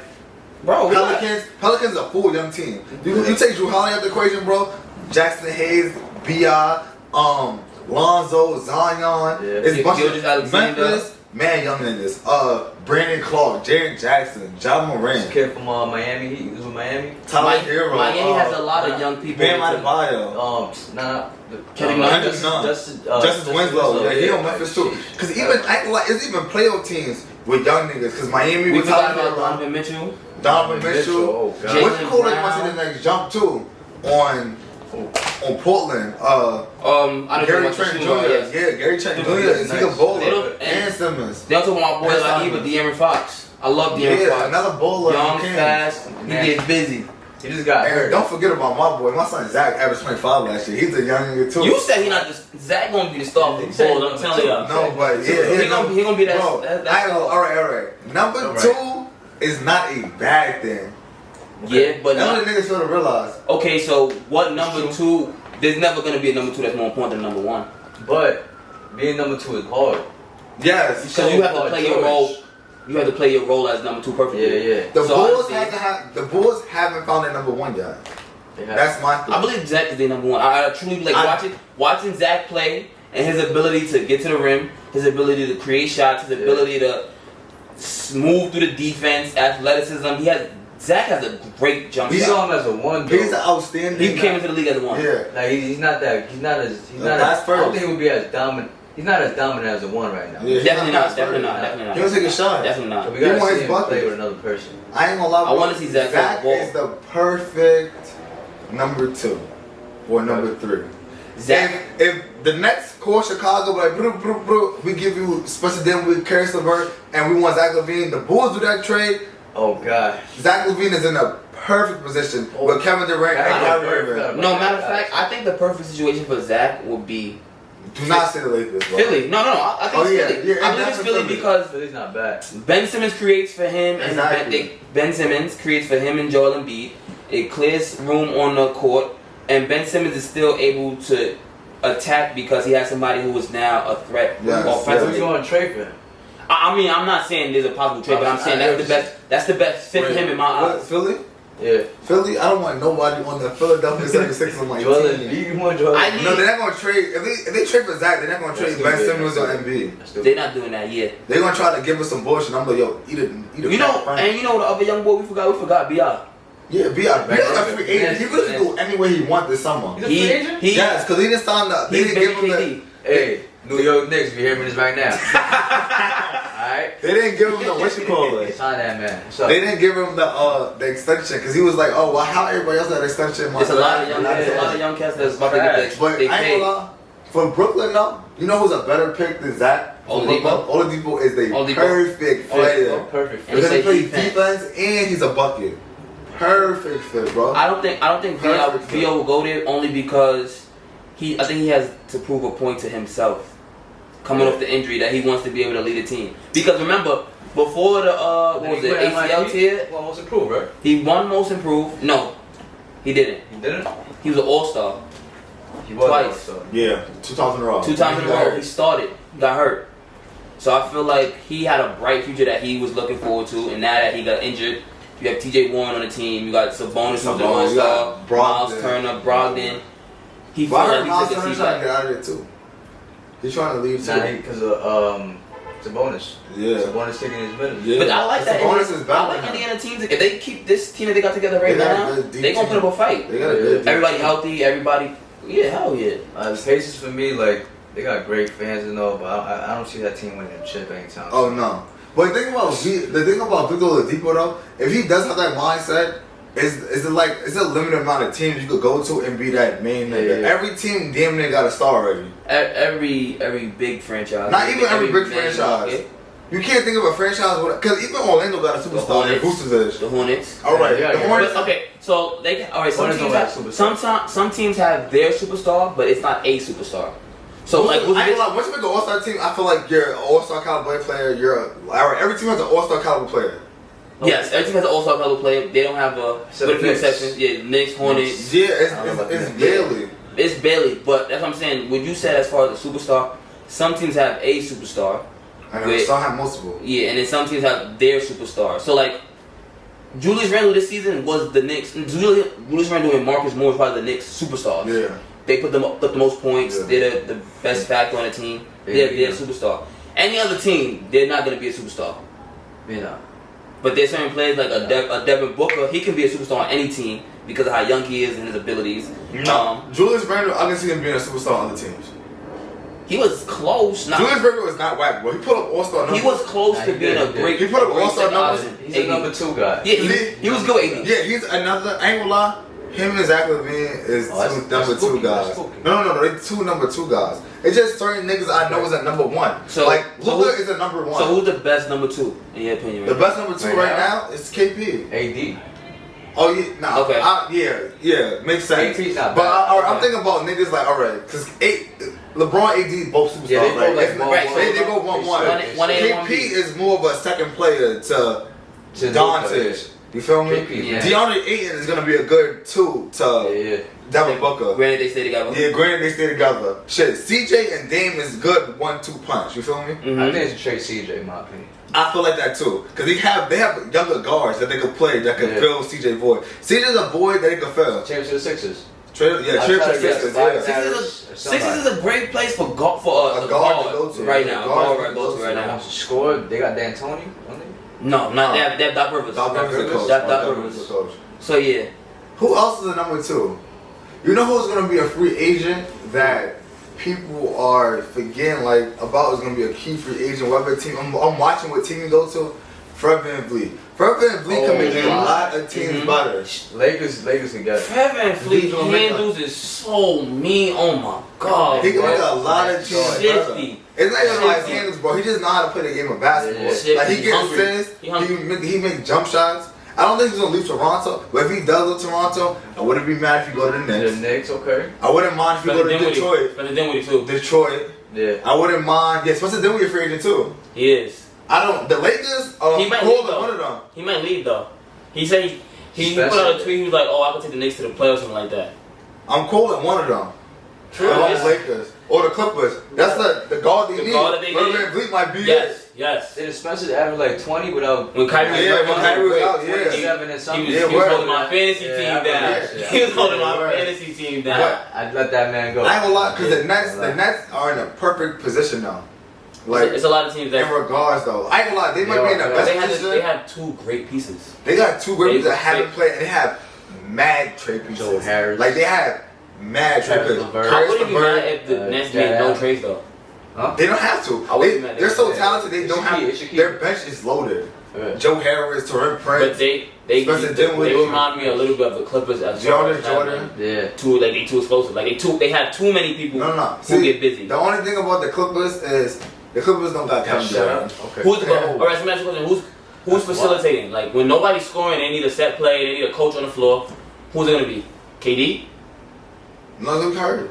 bro, Pelicans is a full young team. You take Drew Holiday out the equation, bro. Jackson Hayes, B.I., Lonzo, Zion. It's a bunch of Memphis, man, young niggas. Brandon Clark, Jaren Jackson, Ja Morant. This kid from Miami. He was with Miami. Tyler Hero. Miami has a lot of young people. Bam Adebayo. Justice Winslow. Yeah, he on Memphis too. Because even it's even playoff teams with young niggas. Because Miami we with talking Tyler about Hero. Donovan Mitchell. Oh, God. What you call it? Want to see the next jump too on Portland? Gary Trent Jr. Yeah, Gary Trent Jr. is he a bowler? And Simmons. They don't talk about my boy like even De'Aaron Fox. I love De'Aaron Fox. Another bowler. Young, fast. He get busy. He just got hurt. Don't forget about my boy. My son Zach averaged 25 last year. He's a young nigga too. You said he not just Zach gonna be the star of the Bulls. I'm telling y'all. No, but he gonna be that. Bro, all right. Number 2 is not a bad thing. Yeah, but that's what the niggas fail to realize. Okay, so what number 2? There's never gonna be a number 2 that's more important than number 1. But being number 2 is hard. Yes, because you have to play your role. You have to play your role as number 2 perfectly. Yeah. The Bulls haven't found their number 1 yet. That's my thing. I believe Zach is the number one. I truly like watching Zach play and his ability to get to the rim, his ability to create shots, his ability to move through the defense, athleticism. Zach has a great jump shot. We saw him as a one. He's an outstanding. He came into the league as a one. Yeah. Like he's not as I don't think he would be as dominant. He's not as dominant as a one right now. Yeah, Definitely not. He don't take a shot. Definitely not. So we gotta want see his him play buckets. with another person. I ain't gonna lie. I want to see Zach. Zach is the perfect number 2 or number 3. Zach. If the Nets call Chicago like, we give you Spencer Dinwiddie, Karis LeVert, and we want Zach LaVine, the Bulls do that trade. Oh God. Zach LaVine is in a perfect position with Kevin Durant and Kyrie Irving. No, matter of fact, I think the perfect situation for Zach would be Do not say the Lakers, bro. Philly. No, I think it's Philly. Yeah, I believe it's Philly because Philly's not bad. Ben Simmons creates for him, Exactly. and Ben Simmons creates for him and Joel Embiid. It clears room on the court, and Ben Simmons is still able to attack because he has somebody who is now a threat offensively. Who's going to trade for him? I mean, I'm not saying there's a possible trade, but I'm saying that's the best. That's the best fit for him in my What, eyes. Philly? Yeah. Philly? I don't want nobody on the Philadelphia 76ers on my Joel team. Embiid, you want Joel Embiid? No, they're not going to trade. If they trade for Zach, they're not going to trade Ben Simmons or Embiid. They're not doing that yet. They're going to try to give us some bullshit. I'm like, yo, eat it. You know, and you know the other young boy we forgot B.I. Yeah, B.I. B.I. a free agent. He really can go anywhere he wants this summer. He's a free agent? Yes, because he didn't sign the. They He's didn't give him KD. the. Hey, New York Knicks, if you hear me this right now. Alright? They didn't give him the what you call it. Sign that man. What's up? They didn't give him the extension because he was like, oh well, how everybody else had extension? There's a lot of young cats that's about to get But they I ain't gonna lie. For Brooklyn though, you know who's a better pick than Zach? Oladipo? Oladipo is the Oladipo. perfect player. Perfect. Because he plays defense. defense and he's a bucket. Perfect fit, bro. I don't think Vio will go there only because I think he has to prove a point to himself. Coming off the injury that he wants to be able to lead a team. Because remember, before the ACL tear, Well, most improved, right? he won most improved. No, he didn't. He didn't? He was an all-star. He was Twice. also. Yeah, 2 times in a row. 2 times in a row. He started, got hurt. So I feel like he had a bright future that he was looking forward to, and now that he got injured, you have TJ Warren on the team, you got Sabonis who's an all-star, Miles Turner, Brogdon. He felt like he Miles took a Turner's seat trying to back. get out of there too. He's trying to leave too. Nah, because it's a bonus. Yeah. It's a bonus taking his minutes. Yeah. But I like that. Sabonis is better I like than him. Indiana teams. If they keep this team that they got together right They got a now, good deep they gonna team. put up a fight. They got a good deep Everybody team. healthy. Everybody. Yeah, hell yeah. The Pacers for me, like, they got great fans and all, but I don't see that team winning a chip anytime. Oh no. But the thing about Victor Oladipo though, if he does have that mindset, it's a limited amount of teams you could go to and be that main nigga. Yeah. Every team damn near got a star already. Every big franchise. Not even every big man franchise. market. You can't think of a franchise because even Orlando got a superstar. Their boosters. The Hornets. All right, Yeah, the yeah. Hornets. But, okay, so they all right. Some Hornets teams don't have have superstars. some teams have their superstar, but it's not a superstar. So like, I ain't gonna lie, once you make an all-star team, I feel like you're an all-star caliber player. Alright, every team has an all-star caliber player. yes, every team has an all-star caliber player. They don't have a Except with a few Knicks. exceptions. Yeah, Knicks, Hornets. Yeah, I don't know about it's that. barely. It's barely, but that's what I'm saying. What you said as far as the superstar, some teams have a superstar. And they still have multiple. Yeah, and then some teams have their superstar. So like, Julius Randle this season was the Knicks. Julius Randle and Marcus Morris were probably the Knicks superstars. Yeah. They put the most points. Yeah. They're the best factor on the team. They're a superstar. Any other team, they're not gonna be a superstar. You know. But there's certain players like a Devin Booker. He can be a superstar on any team because of how young he is and his abilities. Julius Randle, I can see him being a superstar on other teams. He was close. Julius Randle was not whack, bro. He put up all-star numbers. He was close Nah, to he being did, a he did. great. He put up all-star great numbers. second He's option. a number 2 guy. Yeah, he was good AD. Yeah, he's another. I ain't gonna lie. Him and Zach LaVine is Oh, that's number 2 spooky, guys. that's spooky. No, they 2 number 2 guys. It's just certain niggas I know is at number 1. So- like so Luka who- is a number 1. So who's the best number 2 in your opinion? The Right best number 2 Right right now? now is KP. AD. Oh yeah, nah. Okay. Yeah, makes sense. AP's not But bad. I'm thinking about niggas like alright, because LeBron, AD, both superstars. Yeah, they both right? like It's- one- right, They so- go 1-1. One A, one KP B. is more of a second player to To Doncic. You feel me? KP, yeah. DeAndre Ayton is gonna be a good 2 to Yeah. Devin Booker. Granted, they stay together. Yeah, granted they stay together. Shit, CJ and Dame is good 1-2 punch. You feel me? Mhm. I think it's a trade CJ, in my opinion. I feel like that too, because they have younger guards that they could play that could fill CJ void. CJ's a void that they could fill. Trade to the Sixers. Trade to the Sixers. Sixers is a great place for a guard to go to right now. Wants to score. They got D'Antoni, don't they? No, not they have Doc Rivers. Doc Rivers. Coach. So yeah. Who else is the number 2? You know who's gonna be a free agent that people are forgetting about is gonna be a key free agent. Whatever team I'm watching, what team you go to. Fred VanVleet. Fred VanVleet can make a lot of teams better. Lakers can get it. Fred VanVleet handles is so mean. Oh my god. He can make a lot of teams better. It's not even like his handles, bro. He just know how to play the game of basketball. Like he gets assists. He makes jump shots. I don't think he's gonna leave Toronto, but if he does leave Toronto, I wouldn't be mad if he go to the Knicks. The Knicks, okay. I wouldn't mind if he go to Detroit. Spencer Dinwiddie too. Detroit. Yeah. I wouldn't mind. Yeah, Spencer Dinwiddie a free agent too. He is. The Lakers. He might leave though. One of them. He might leave though. He said he put out a tweet. He was like, "Oh, I could take the Knicks to the playoffs," something like that. I'm calling one of them. True. The Lakers or the Clippers. That's the guard they need. Guard that they need. VanVleet might be it. Yes. Did Spencer average like 20 without when Kyrie was out? 27 and something. He was holding my fantasy team down. He was holding my fantasy team down. I'd let that man go. I ain't gonna lie, because the Nets are in a perfect position now. Like it's a lot of teams that. In regards though, I ain't gonna lie, they might be in the best position. They have 2 great pieces. They got 2 great pieces that haven't played, and they have mad trade pieces. Joe Harris. Like they have mad trade pieces. I wouldn't be mad if the Nets made no trades though. Huh? They don't have to. They're so talented. They don't have. Their bench is loaded. Joe Harris, Torrent Prince, but they remind me a little bit of the Clippers as Jordan. They too explosive. Like they have too many people who get busy. The only thing about the Clippers is the Clippers don't got Kevin Durant. Okay. Who's the all right? So next question: Who's facilitating? Like when nobody's scoring, they need a set play. They need a coach on the floor. Who's it gonna be? KD? No, it's Kyrie.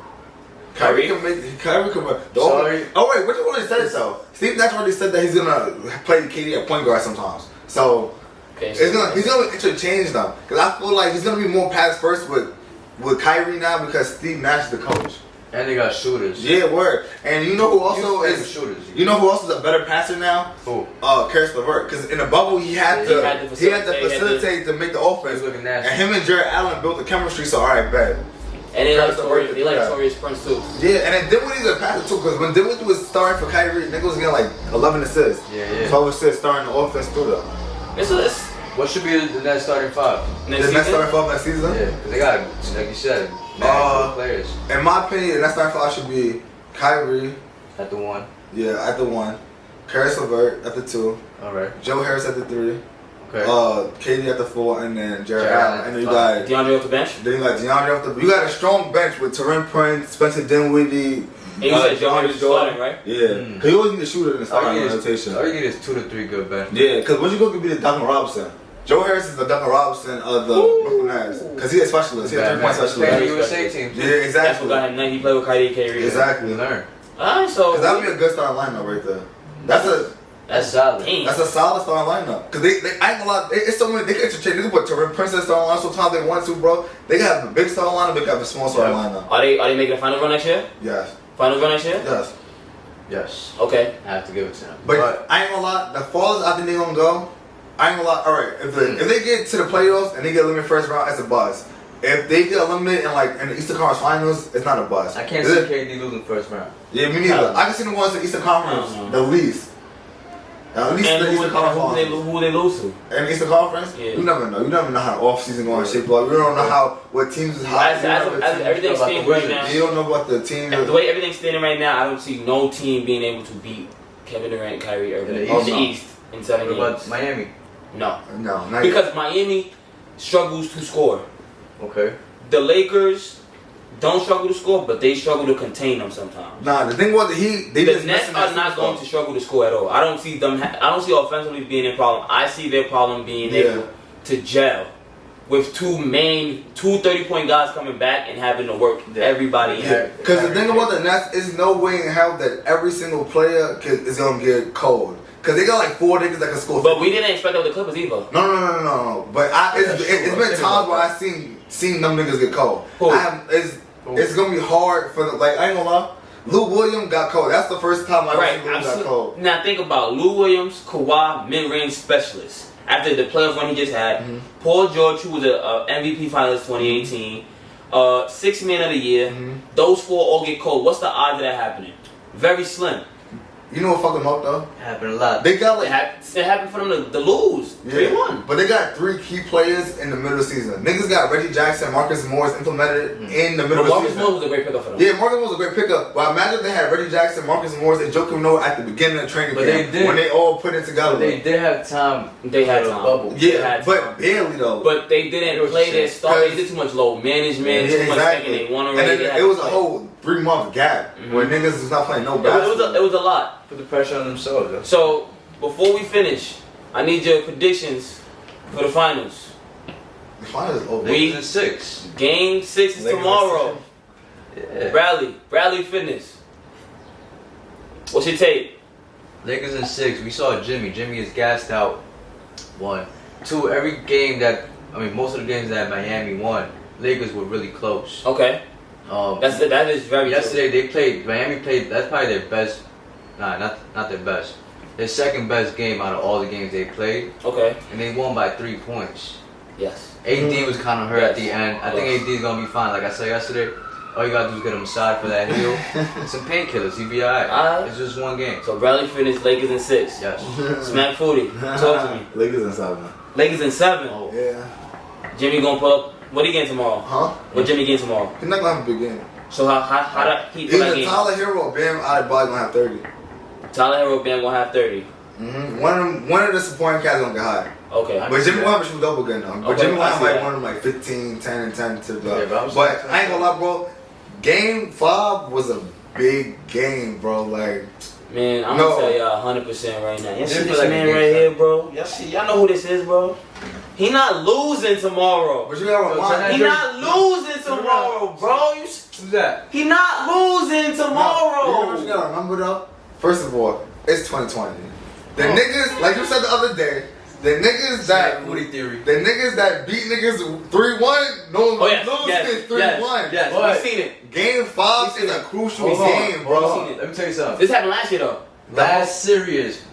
Kyrie can make. Kyrie can. Oh wait, what you already said it though? Steve Nash already said that he's gonna play KD at point guard sometimes. So he's gonna interchange them because I feel like he's gonna be more pass first with Kyrie now because Steve Nash is the coach. And they got shooters. Yeah, word. And you know who also is shooters? You know who else is a better passer now? Who? Karis LeVert. Because in the bubble he had to facilitate to make the offense. And him and Jared Allen built the chemistry. So all right, bet. And they like Torius Prince too. Yeah, and then Dinwiddie's a passer too, because when Dinwiddie was starting for Kyrie, nigga was getting like 11 assists. Yeah. 12 assists starting the offense through though. What should be the next starting 5? The next starting 5 next season? Yeah, because they got, like you said, good players. In my opinion, the next starting 5 should be Kyrie. At the 1. Yeah, at the 1. Karis LeVert at the 2. Alright. Joe Harris at the 3. Okay. KD at the 4, and then Jared Allen. And then you got DeAndre off the bench. Then you got DeAndre off the. You got a strong bench with Torrent Prince, Spencer Dinwiddie. And you said Joe Harris starting, right? Yeah. Because you always need a shooter in the starting rotation. All you need is 2 to 3 good bench. Yeah, because what you going to be the Duncan Robinson. Joe Harris is the Duncan Robinson of the Brooklyn Nets. Because he's a specialist. He's a 3-point specialist. Playing the USA team. Yeah, exactly. That's what he played with Kyrie. Exactly. Learn. Alright, so. Because that would be a good starting lineup right there. That's solid. That's a solid starting lineup. Because they I ain't gonna lie, it's so many, they can interchange. They can put Torrent Prince in starting lineup sometimes they want to, bro. They can have a big starting lineup, they can have a small starting lineup. Are they making a finals run next year? Yes. Finals run next year? Yes. Yes. Okay. I have to give it to them. But I ain't gonna lie, the farthest I think they gonna go, I ain't gonna lie, alright, if they get to the playoffs and they get eliminated first round, it's a buzz. If they get eliminated in the Eastern Conference Finals, it's not a buzz. I can't see KD losing first round. Yeah, me neither. I can see them going to the Eastern Conference the least. At least the Eastern Conference. Who they lose to? In the Eastern Conference? Yeah. You never know. You never know how the off-season going to shape up. You don't know what teams is hot. As everything's standing right now. You don't know what the team is. The way everything's standing right now, I don't see no team being able to beat Kevin Durant and Kyrie Irving in the East in 7 games. But Miami? No, because Miami struggles to score. Okay. The Lakers don't struggle to score, but they struggle to contain them sometimes. Nah, the thing was the Nets are not going to struggle to score at all. I don't see them. I don't see offensively being a problem. I see their problem being able to gel with two 30-point guys coming back and having to work everybody. Yeah. Because the thing about the Nets is no way in hell that every single player is gonna get cold. Because they got like 4 niggas that can score. But we didn't expect that with the Clippers either. No. But it's been times where I seen them niggas get cold. It's gonna be hard for I ain't gonna lie. Lou Williams got cold. That's the first time I Right, seen Lou got cold. Now think about Lou Williams, Kawhi, mid-range specialist. After the playoff run he just had, Paul George, who was a MVP finalist 2018, sixth man of the year. Those four all get cold. What's the odds of that happening? Very slim. You know what fucked them up though? Happened a lot. They got like It happened for them to lose 3-1. But they got 3 key players in the middle of the season. Niggas got Reggie Jackson, Marcus Morris implemented in the middle of the Marcus season. Morris was a great pickup for them. Yeah, Marcus Morris was a great pickup. But imagine if they had Reggie Jackson, Marcus Morris, and Joakim Noah at the beginning of the training camp when they all put it together. But they did have time. They had for the time. bubble. Yeah, but barely though. But they didn't play their start. They did too much low management, too much thinking they won already. And then it was a whole 3-month gap where niggas was not playing no basketball. It was a lot. Put the pressure on themselves. Though. So before we finish, I need your predictions for the finals. The finals is over. Lakers in 6. Game 6 is tomorrow. Yeah. Bralyfitness. What's your take? Lakers in 6. We saw Jimmy. Jimmy is gassed out. 1. 2. Every game most of the games that Miami won, Lakers were really close. Okay. That is very Yesterday they played. Miami played. That's probably their best. Nah, not their best. Their second best game out of all the games they played. Okay. And they won by 3 points. Yes. AD was kind of hurt at the end. I think AD is gonna be fine. Like I said yesterday, all you gotta do is get a massage for that heel. Some painkillers. He'll be alright. Alright. It's just one game. So Bralyfitness, Lakers in 6. Yes. Smackedfoodie, talk to me. Lakers in 7. Lakers in 7. Oh. Yeah. Jimmy gonna pull up. What he getting tomorrow? Huh? What Jimmy getting tomorrow? He's not gonna have a big game. So how that he pull that Either game? Tyler Hero or Bam Adebayo gonna have 30. Tyler Hero Bam gonna have 30. One of the supporting cats gonna get high. Okay. But Jimmy will have a shoot double again though. But Okay, Jimmy will I have see like that. one of them like 15, 10, and 10 to the. Yeah, but I ain't gonna lie, bro. Game 5 was a big game, bro. Like, Man, I'm gonna tell y'all 100% right now. Y'all see Didn't this feel like man a right game here, bro? Y'all know who this is, bro? He not losing tomorrow. but you gotta remind He not losing tomorrow, bro. Who's that? He not losing You know tomorrow. what you gotta remember though? First of all, it's 2020. The niggas, like you said the other day, the niggas that Smackedfoodie theory. the niggas that beat niggas 3-1, no Oh yes, losing 3-1. yes. What? We seen it. Game 5 We is seen a it. crucial Hold on, game, bro. hold on. Let me tell you something. This happened last year though. Last series,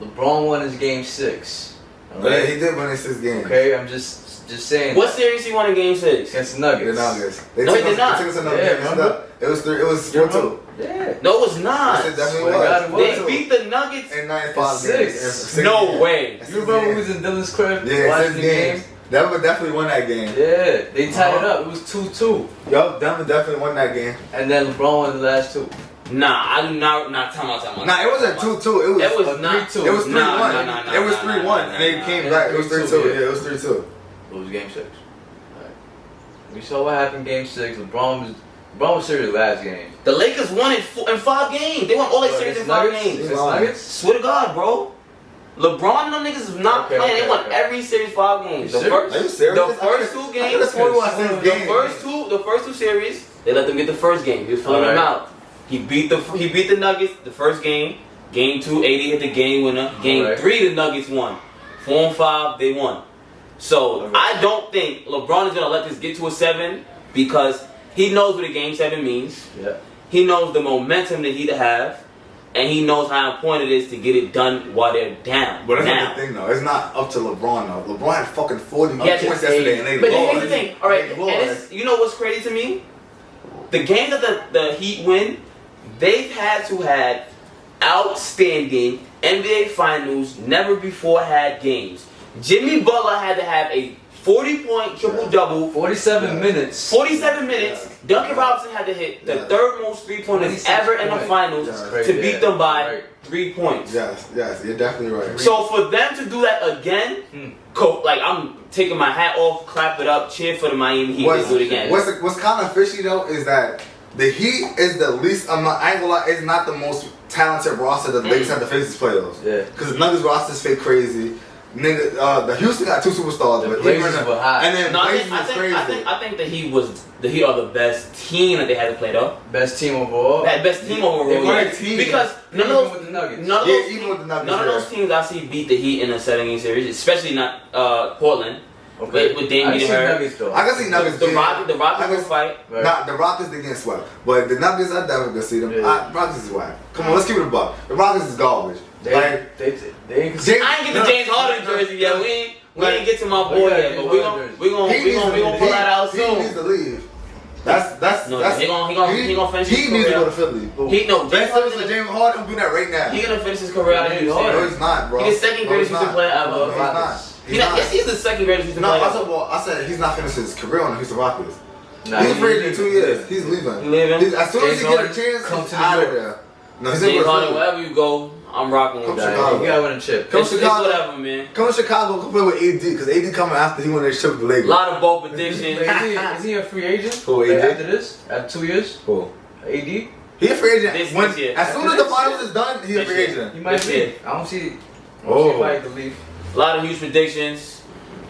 LeBron won his game 6. Yeah, he did win his 6th game. Okay, I'm just saying. What series he won in Game 6? Against the The Nuggets. Nuggets. No, he did not. They took us another Yeah, game. remember? It was 4-2. Yeah. No, it was not. It definitely Swear to God, it was. They 4-2. beat the Nuggets. in 95 Six. games. In 6 No games. way. In 6 You remember who games. was in Dylan's crib Yeah, watching 6 the games. game? Denver definitely won that game. Yeah, they tied it up. It was 2-2. Yup, Denver definitely won that game. And then LeBron won the last 2. Nah, I do not. Nah, time out. Nah, it wasn't 2-2. It was. It was not 3-2. It was 3-1. Nah, It was nah, 3-1, nah, and they nah, came nah. back. It was 3-2, 3-2. yeah. Yeah, it was 3-2. It was game 6. Alright. We saw what happened game 6. LeBron was serious last game. The Lakers won in 5 games. They won all their series in 5 games. Against Nuggets? Swear to God, bro. LeBron and them niggas is not Okay, playing. They okay, won okay. every series 5 games. You The serious? Are you serious? The first 2 I games. could've sworn we won 6 The games. first two series, they let them get the first game. He was filling them Alright. out. He beat the Nuggets the first game. Game 2, 80 hit the game winner. Game Alright. 3, the Nuggets won. 4 and 5, they won. So Alright. I don't think LeBron is gonna let this get to a 7 because he knows what a game 7 means. Yeah. He knows the momentum that he have, and he knows how important it is to get it done while they're down. But that's now. not the thing, though. It's not up to LeBron, though. LeBron had fucking 40 Yeah, points just yesterday, and they But lost. here's the thing, all right, They and lost. it's, you know what's crazy to me? The games that the Heat win, they've had to had outstanding NBA Finals, never before had games. Jimmy Butler had to have a 40-point triple-double, 47 minutes. 47 minutes. Duncan Robinson had to hit the third most three-pointers 26 ever in the points. finals Yeah. to beat them by Right. 3 points. Yes, you're definitely right. So for them to do that again, like I'm taking my hat off, clap it up, cheer for the Miami Heat to do it again. What's kind of fishy, though, is that the Heat is the least, I ain't gonna lie, it's not the most talented roster that the Lakers have to face this playoffs. Yeah. Because the Nuggets roster is fake crazy. Nigga, the Houston got 2 superstars, The but Blazers were hot. and then No, Blazers was crazy. I think the Heat are the best team that they had to play though. Best team overall. That best team overall. They were yeah. a team. Because none Even of with those, the Nuggets. none of Yeah, those even teams, with the Nuggets, none of yeah. those teams I see beat the Heat in a 7-game series, especially not Portland. With Dame getting hurt. Though. I can see Nuggets. The Rockets will fight. Right. Nah, the Rockets they getting swept, but the Nuggets I definitely can see them. Yeah. Rockets is whack. Come on, let's keep it a buck. The Rockets is garbage. They ain't I ain't get the James Harden jersey yet. We ain't get to my boy yet, but we gonna pull that out soon. He needs to leave. That's he gonna finish his career. He needs to go to Philly. James James Harden do that right now. He gonna finish his career out of Houston. No, he's not, bro. He's the second greatest Houston player ever. No, he's not. Yes, he's the second greatest Houston player. I said he's not finishing his career on the Houston Rockets. Nah, he's free in 2 years. He's leaving. He leaving? As soon as he get a chance, come he's to out New of York. there. No, he's James Harden, wherever you go, I'm rocking with Come that. Chicago. You gotta win a chip. Come It's Chicago. whatever, man. Come to Chicago, come play with AD, because AD coming after he won that chip with the A Lakers. lot of bold predictions. Is he a free agent? Who, Like, AD? after this? After 2 years? Cool. AD? He a free agent. This year. As soon as the finals is done, he a This free year. agent. He might This be. year. I don't see Oh. anybody to leave. A lot of huge predictions.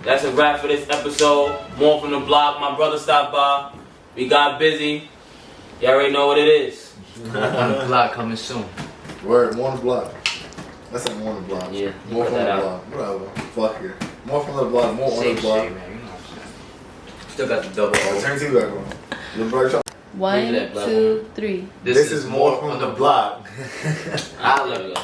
That's a wrap for this episode. More from the block. My brother stopped by. We got busy. You already know what it is. On the block coming soon. Word, more on the block. That's like more on the block. Yeah, More cut from the that block. Whatever. Fuck it. More from the block, more on Same the shit, block. man. You know what I'm saying? Still got the double O. Turn TV back on. Your brother try- 1, 2, 3. This is more from the block. Ah, there we go.